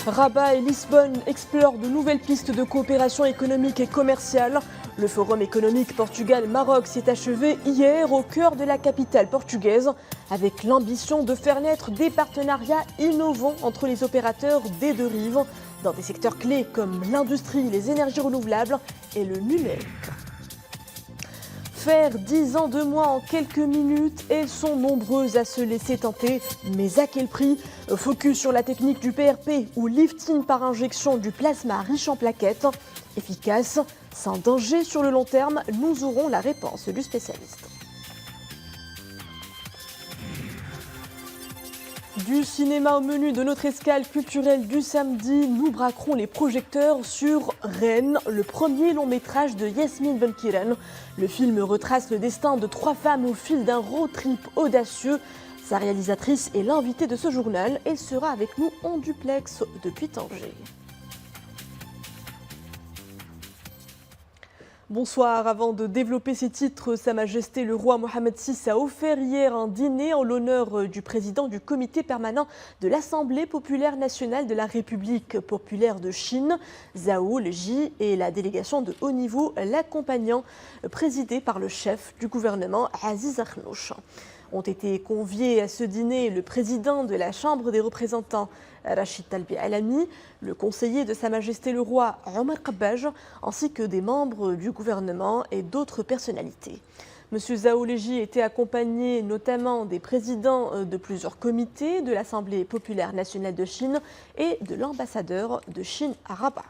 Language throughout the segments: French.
Rabat et Lisbonne explorent de nouvelles pistes de coopération économique et commerciale. Le Forum économique Portugal-Maroc s'est achevé hier au cœur de la capitale portugaise, avec l'ambition de faire naître des partenariats innovants entre les opérateurs des deux rives, dans des secteurs clés comme l'industrie, les énergies renouvelables et le numérique. Faire 10 ans de moins en quelques minutes, elles sont nombreuses à se laisser tenter, mais à quel prix? Focus sur la technique du PRP ou lifting par injection du plasma riche en plaquettes. Efficace, sans danger sur le long terme, nous aurons la réponse du spécialiste. Du cinéma au menu de notre escale culturelle du samedi, nous braquerons les projecteurs sur Reine, le premier long métrage de Yasmine Benkiran. Le film retrace le destin de 3 femmes au fil d'un road trip audacieux. Sa réalisatrice est l'invitée de ce journal. Elle sera avec nous en duplex depuis Tanger. Bonsoir. Avant de développer ces titres, Sa Majesté le roi Mohamed VI a offert hier un dîner en l'honneur du président du comité permanent de l'Assemblée populaire nationale de la République populaire de Chine, Zhao Leji, et la délégation de haut niveau l'accompagnant, présidée par le chef du gouvernement Aziz Akhnouch. Ont été conviés à ce dîner le président de la Chambre des représentants, Rachid Talbi Alami, le conseiller de Sa Majesté le Roi, Omar Kabbaj, ainsi que des membres du gouvernement et d'autres personnalités. M. Zhao Leji était accompagné notamment des présidents de plusieurs comités de l'Assemblée populaire nationale de Chine et de l'ambassadeur de Chine à Rabat.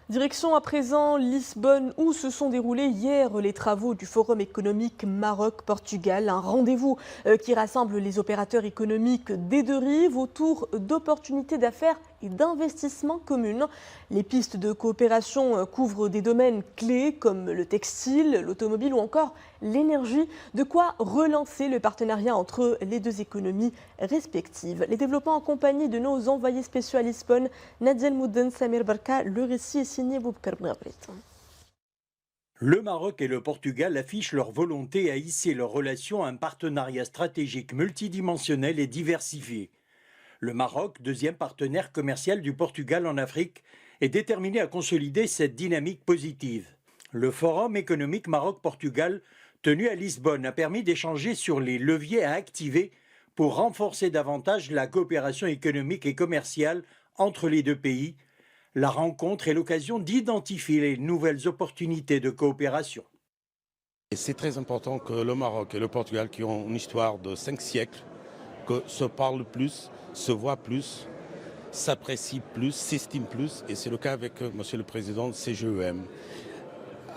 Direction à présent Lisbonne, où se sont déroulés hier les travaux du Forum économique Maroc-Portugal, un rendez-vous qui rassemble les opérateurs économiques des deux rives autour d'opportunités d'affaires et d'investissements communs. Les pistes de coopération couvrent des domaines clés comme le textile, l'automobile ou encore l'énergie, de quoi relancer le partenariat entre les deux économies respectives. Les développements en compagnie de nos envoyés spéciaux à Lisbonne, Nadia El-Mouden, Samir Barka, le récit est signé Boubkar Bnabrit. Le Maroc et le Portugal affichent leur volonté à hisser leurs relations à un partenariat stratégique multidimensionnel et diversifié. Le Maroc, deuxième partenaire commercial du Portugal en Afrique, est déterminé à consolider cette dynamique positive. Le Forum économique Maroc-Portugal, tenu à Lisbonne, a permis d'échanger sur les leviers à activer pour renforcer davantage la coopération économique et commerciale entre les deux pays. La rencontre est l'occasion d'identifier les nouvelles opportunités de coopération. C'est très important que le Maroc et le Portugal, qui ont une histoire de 5 siècles, que se parlent plus, se voient plus, s'apprécient plus, s'estiment plus. Et c'est le cas avec Monsieur le Président de CGEM.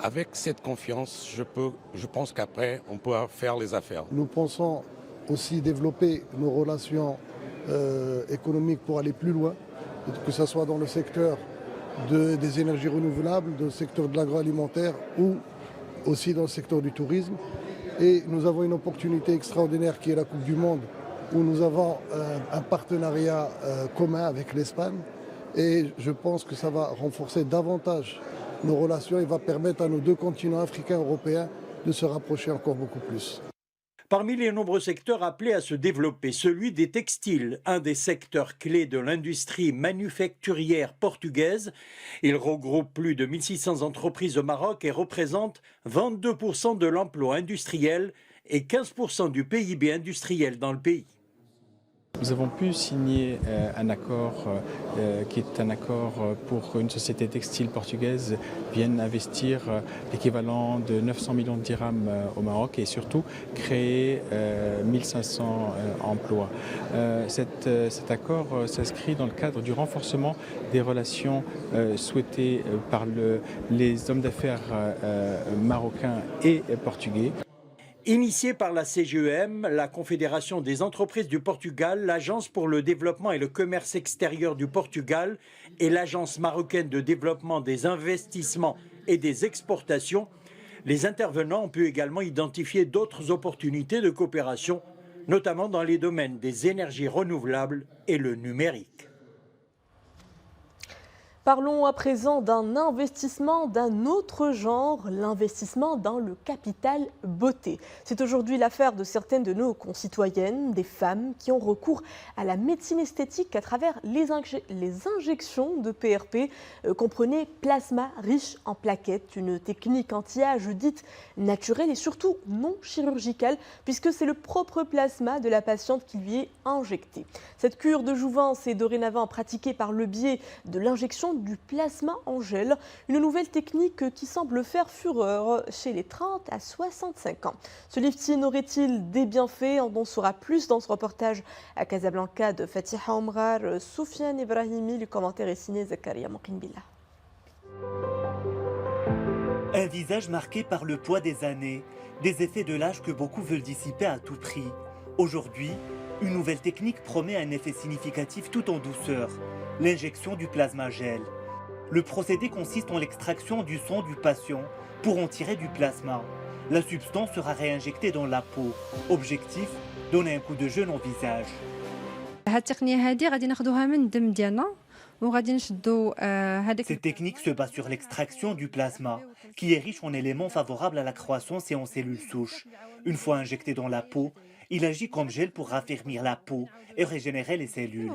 Avec cette confiance, je pense qu'après, on pourra faire les affaires. Nous pensons aussi développer nos relations économiques pour aller plus loin, que ce soit dans le secteur des énergies renouvelables, dans le secteur de l'agroalimentaire ou aussi dans le secteur du tourisme. Et nous avons une opportunité extraordinaire qui est la Coupe du Monde, où nous avons un partenariat commun avec l'Espagne. Et je pense que ça va renforcer davantage nos relations et va permettre à nos deux continents africains et européens de se rapprocher encore beaucoup plus. Parmi les nombreux secteurs appelés à se développer, celui des textiles, un des secteurs clés de l'industrie manufacturière portugaise. Il regroupe plus de 1600 entreprises au Maroc et représente 22% de l'emploi industriel et 15% du PIB industriel dans le pays. Nous avons pu signer un accord qui est un accord pour qu'une société textile portugaise vienne investir l'équivalent de 900 millions de dirhams au Maroc et surtout créer 1500 emplois. Cet accord s'inscrit dans le cadre du renforcement des relations souhaitées par les hommes d'affaires marocains et portugais. Initiée par la CGEM, la Confédération des entreprises du Portugal, l'Agence pour le développement et le commerce extérieur du Portugal et l'Agence marocaine de développement des investissements et des exportations, les intervenants ont pu également identifier d'autres opportunités de coopération notamment dans les domaines des énergies renouvelables et le numérique. Parlons à présent d'un investissement d'un autre genre, l'investissement dans le capital beauté. C'est aujourd'hui l'affaire de certaines de nos concitoyennes, des femmes qui ont recours à la médecine esthétique à travers les injections de PRP, comprenez plasma riche en plaquettes, une technique anti-âge dite naturelle et surtout non chirurgicale, puisque c'est le propre plasma de la patiente qui lui est injecté. Cette cure de jouvence est dorénavant pratiquée par le biais de l'injection du plasma en gel, une nouvelle technique qui semble faire fureur chez les 30 à 65 ans. Ce lifting aurait-il des bienfaits? On en saura plus dans ce reportage à Casablanca de Fatiha Omrar, Soufiane Ibrahimi. Le commentaire est signé Zakaria Mokinbillah. Un visage marqué par le poids des années, des effets de l'âge que beaucoup veulent dissiper à tout prix. Aujourd'hui, une nouvelle technique promet un effet significatif tout en douceur, l'injection du plasma gel. Le procédé consiste en l'extraction du sang du patient pour en tirer du plasma. La substance sera réinjectée dans la peau. Objectif, donner un coup de jeune au visage. Cette technique se base sur l'extraction du plasma, qui est riche en éléments favorables à la croissance et en cellules souches. Une fois injecté dans la peau, il agit comme gel pour raffermir la peau et régénérer les cellules.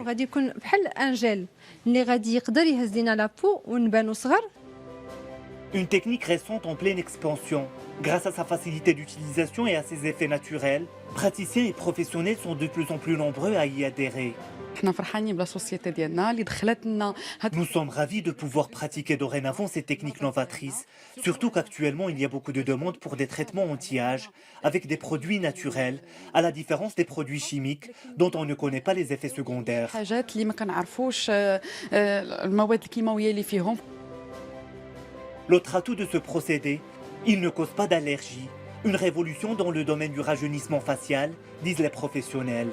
Une technique récente en pleine expansion. Grâce à sa facilité d'utilisation et à ses effets naturels, praticiens et professionnels sont de plus en plus nombreux à y adhérer. Nous sommes ravis de pouvoir pratiquer dorénavant ces techniques novatrices, surtout qu'actuellement il y a beaucoup de demandes pour des traitements anti-âge avec des produits naturels, à la différence des produits chimiques dont on ne connaît pas les effets secondaires. L'autre atout de ce procédé, il ne cause pas d'allergie. Une révolution dans le domaine du rajeunissement facial, disent les professionnels.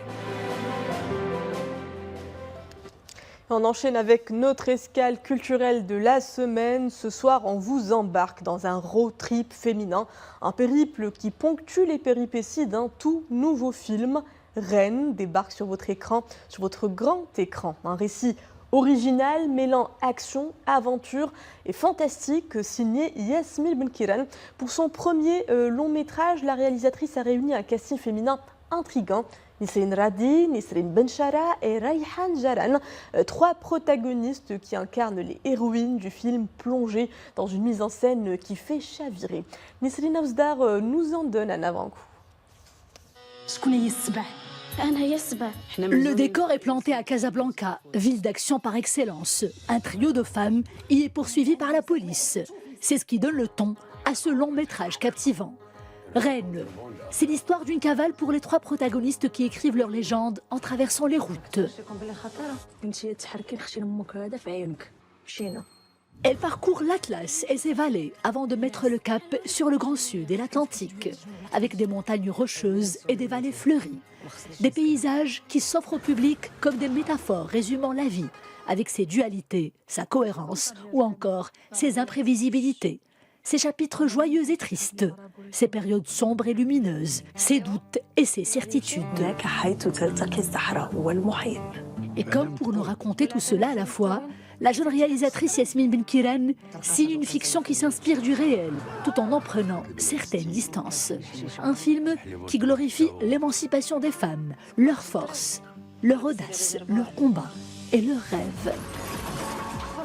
On enchaîne avec notre escale culturelle de la semaine. Ce soir, on vous embarque dans un road trip féminin, un périple qui ponctue les péripéties d'un tout nouveau film. Reine débarque sur votre écran, sur votre grand écran. Un récit original mêlant action, aventure et fantastique, signé Yasmine Benkiran. Pour son premier long métrage, la réalisatrice a réuni un casting féminin intrigant. Nisrine Radi, Nisrine Benchara et Rayhan Jaran, trois protagonistes qui incarnent les héroïnes du film plongé dans une mise en scène qui fait chavirer. Nisrine Avzdar nous en donne un avant-goût. Le décor est planté à Casablanca, ville d'action par excellence. Un trio de femmes y est poursuivi par la police. C'est ce qui donne le ton à ce long métrage captivant. Reine, c'est l'histoire d'une cavale pour les trois protagonistes qui écrivent leur légende en traversant les routes. Elle parcourt l'Atlas et ses vallées avant de mettre le cap sur le Grand Sud et l'Atlantique, avec des montagnes rocheuses et des vallées fleuries. Des paysages qui s'offrent au public comme des métaphores résumant la vie, avec ses dualités, sa cohérence ou encore ses imprévisibilités. Ses chapitres joyeux et tristes, ses périodes sombres et lumineuses, ses doutes et ses certitudes. Et comme pour nous raconter tout cela à la fois, la jeune réalisatrice Yasmine Benkiran signe une fiction qui s'inspire du réel, tout en prenant certaines distances. Un film qui glorifie l'émancipation des femmes, leur force, leur audace, leur combat et leurs rêves.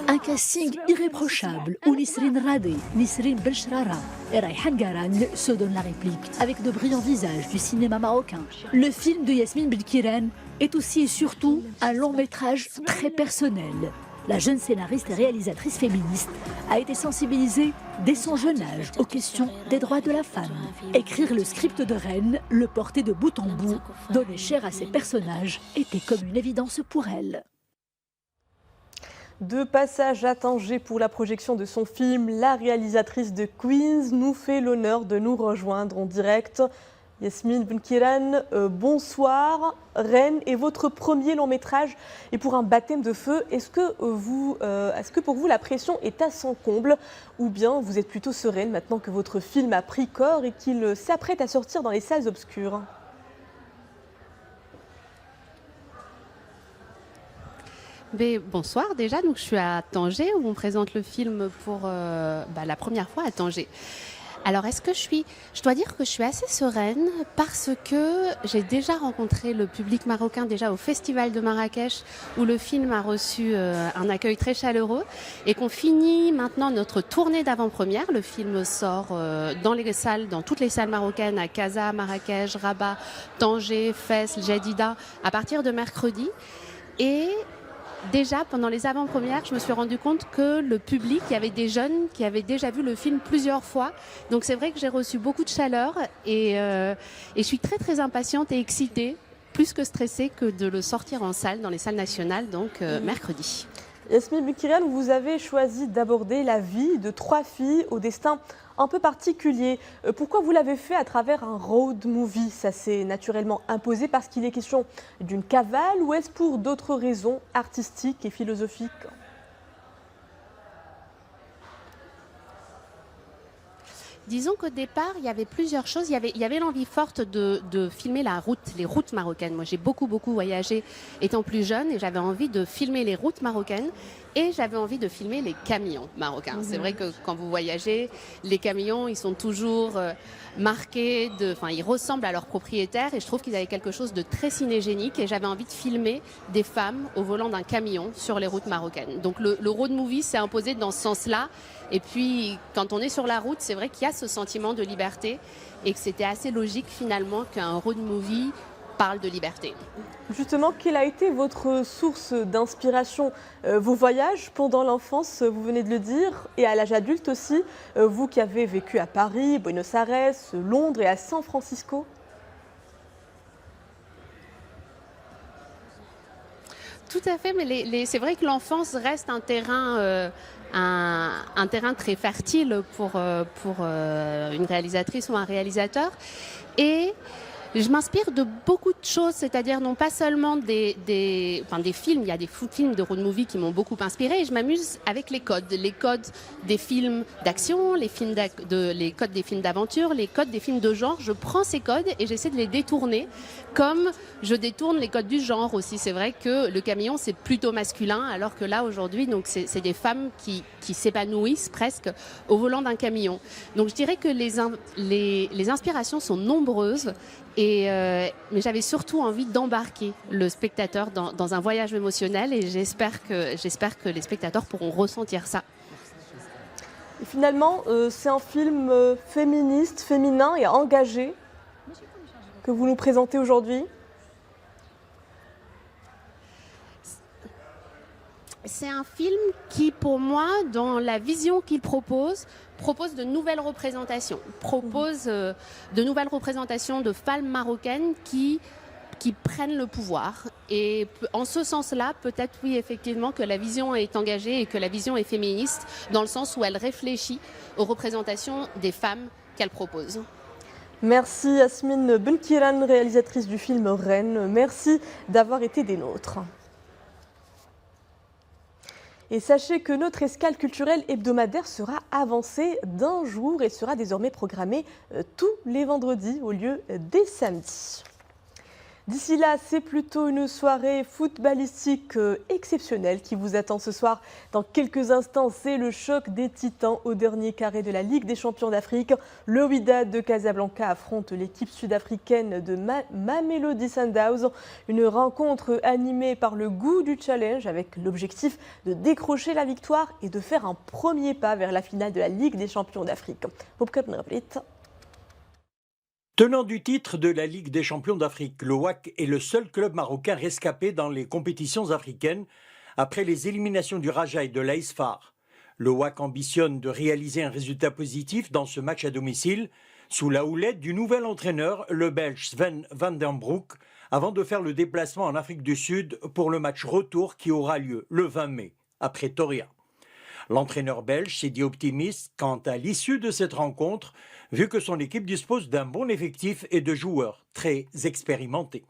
Un casting irréprochable où Nisrine Radi, Nisrine Benchara et Rayhan Jaran se donnent la réplique avec de brillants visages du cinéma marocain. Le film de Yasmine Benkiran est aussi et surtout un long métrage très personnel. La jeune scénariste et réalisatrice féministe a été sensibilisée dès son jeune âge aux questions des droits de la femme. Écrire le script de Reine, le porter de bout en bout, donner chair à ses personnages était comme une évidence pour elle. De passage à Tanger pour la projection de son film, la réalisatrice de Queens nous fait l'honneur de nous rejoindre en direct. Yasmine Benkiran, bonsoir. Reine est votre premier long métrage et pour un baptême de feu, est-ce que pour vous la pression est à son comble ou bien vous êtes plutôt sereine maintenant que votre film a pris corps et qu'il s'apprête à sortir dans les salles obscures ? Bonsoir déjà, donc je suis à Tanger où on présente le film pour la première fois à Tanger. Alors je dois dire que je suis assez sereine parce que j'ai déjà rencontré le public marocain déjà au Festival de Marrakech où le film a reçu un accueil très chaleureux et qu'on finit maintenant notre tournée d'avant-première. Le film sort dans toutes les salles marocaines à Casa, Marrakech, Rabat, Tanger, Fès, Jadida à partir de mercredi. Et déjà, pendant les avant-premières, je me suis rendu compte que le public, il y avait des jeunes qui avaient déjà vu le film plusieurs fois. Donc c'est vrai que j'ai reçu beaucoup de chaleur et je suis très très impatiente et excitée, plus que stressée que de le sortir en salle, dans les salles nationales, donc mercredi. Yasmine Benkiran, vous avez choisi d'aborder la vie de 3 filles au destin un peu particulier. Pourquoi vous l'avez fait à travers un road movie? Ça s'est naturellement imposé parce qu'il est question d'une cavale ou est-ce pour d'autres raisons artistiques et philosophiques? Disons qu'au départ, il y avait plusieurs choses. Il y avait l'envie forte de filmer les routes marocaines. Moi, j'ai beaucoup voyagé étant plus jeune et j'avais envie de filmer les routes marocaines et j'avais envie de filmer les camions marocains. C'est vrai que quand vous voyagez, les camions, ils sont toujours marqués, ils ressemblent à leurs propriétaires et je trouve qu'ils avaient quelque chose de très cinégénique et j'avais envie de filmer des femmes au volant d'un camion sur les routes marocaines. Donc le road movie s'est imposé dans ce sens-là. Et puis, quand on est sur la route, c'est vrai qu'il y a ce sentiment de liberté et que c'était assez logique finalement qu'un road movie parle de liberté. Justement, quelle a été votre source d'inspiration? Vos voyages pendant l'enfance, vous venez de le dire, et à l'âge adulte aussi, vous qui avez vécu à Paris, Buenos Aires, Londres et à San Francisco? Tout à fait, mais c'est vrai que l'enfance reste un terrain très fertile pour une réalisatrice ou un réalisateur. Et je m'inspire de beaucoup de choses, c'est-à-dire non pas seulement des films, il y a des films de road movie qui m'ont beaucoup inspirée et je m'amuse avec les codes des films d'action, les codes des films d'aventure, les codes des films de genre. Je prends ces codes et j'essaie de les détourner comme je détourne les codes du genre aussi. C'est vrai que le camion, c'est plutôt masculin, alors que là, aujourd'hui, donc c'est des femmes qui s'épanouissent presque au volant d'un camion. Donc je dirais que les inspirations sont nombreuses. Mais j'avais surtout envie d'embarquer le spectateur dans un voyage émotionnel et j'espère que les spectateurs pourront ressentir ça. Et finalement, c'est un film féministe, féminin et engagé que vous nous présentez aujourd'hui. C'est un film qui, pour moi, dans la vision qu'il propose de nouvelles représentations, de nouvelles représentations de femmes marocaines qui prennent le pouvoir. Et en ce sens-là, peut-être oui, effectivement, que la vision est engagée et que la vision est féministe, dans le sens où elle réfléchit aux représentations des femmes qu'elle propose. Merci Yasmine Benkiran, réalisatrice du film Reine. Merci d'avoir été des nôtres. Et sachez que notre escale culturelle hebdomadaire sera avancée d'1 jour et sera désormais programmée tous les vendredis au lieu des samedis. D'ici là, c'est plutôt une soirée footballistique exceptionnelle qui vous attend ce soir. Dans quelques instants, c'est le choc des titans au dernier carré de la Ligue des champions d'Afrique. Le Wydad de Casablanca affronte l'équipe sud-africaine de Mamelodi Sundowns. Une rencontre animée par le goût du challenge avec l'objectif de décrocher la victoire et de faire un premier pas vers la finale de la Ligue des champions d'Afrique. Tenant du titre de la Ligue des champions d'Afrique, le WAC est le seul club marocain rescapé dans les compétitions africaines après les éliminations du Raja et de l'AS FAR. Le WAC ambitionne de réaliser un résultat positif dans ce match à domicile sous la houlette du nouvel entraîneur, le Belge Sven van den Broek, avant de faire le déplacement en Afrique du Sud pour le match retour qui aura lieu le 20 mai à Pretoria. L'entraîneur belge s'est dit optimiste quant à l'issue de cette rencontre, vu que son équipe dispose d'un bon effectif et de joueurs très expérimentés.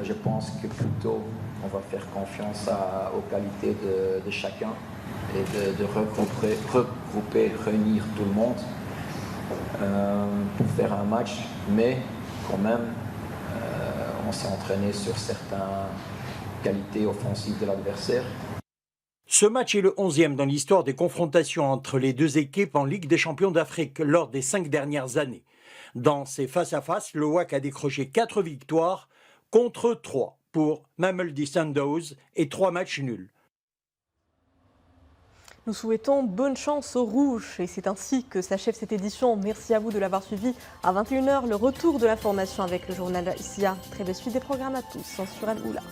Je pense que plutôt on va faire confiance aux qualités de chacun et de regrouper, réunir tout le monde pour faire un match, mais quand même on s'est entraîné sur certains qualité offensive de l'adversaire. Ce match est le 11e dans l'histoire des confrontations entre les deux équipes en Ligue des champions d'Afrique lors des 5 dernières années. Dans ces face-à-face, le WAC a décroché 4 victoires contre 3 pour Mamelodi Sundowns et 3 matchs nuls. Nous souhaitons bonne chance aux Rouges et c'est ainsi que s'achève cette édition. Merci à vous de l'avoir suivi. À 21h, le retour de l'information avec le journal ICIA. Très belle suite des programmes à tous sur Al Oula.